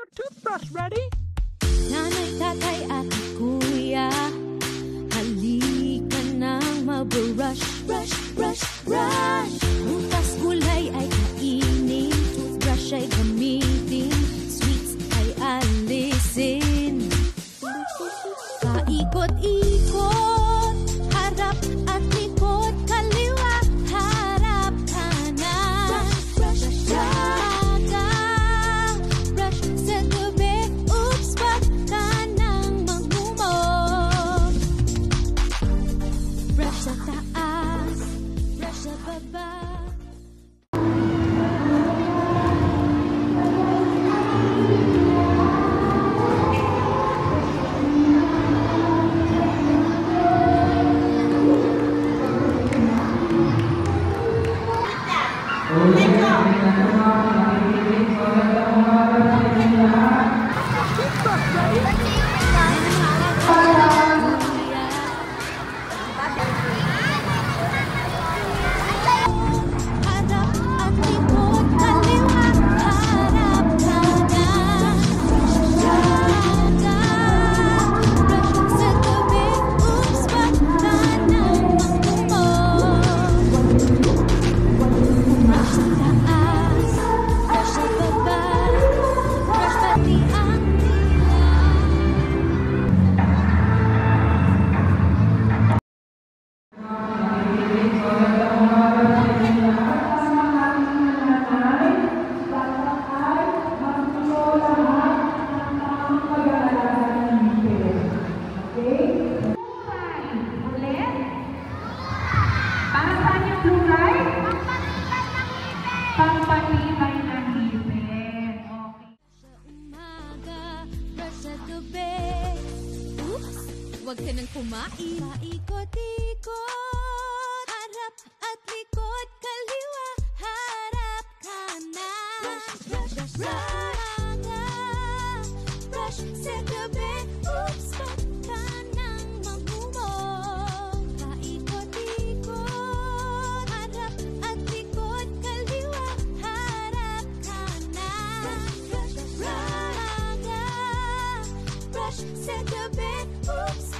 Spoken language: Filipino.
your toothbrush ready? Nanay, tatay at kuya, halika nang mag-brush, brush, brush, brush. Butas gulay ay kainin, toothbrush ay gamitin, sweets ay alisin. Paikot-ikot, harap at likod, kaliwa, harap, kanan. Brush, brush, brush, sa gabi, oops, wag ka nang maghumog. Brush sa taas, brush sa baba. Pampatibay ng ngipin. Sa umaga, brush sa gabi. Oops, wag ka nang kumain. Paikot-ikot, harap at likod, kaliwa, harap, kanan. Brush, brush, brush sa umaga, brush sa gabi. Oops, wag ka nang maghumog. Paikot-ikot, harap at likod, kaliwa, harap, kanan. Brush, brush, brush sa gabi. Oops,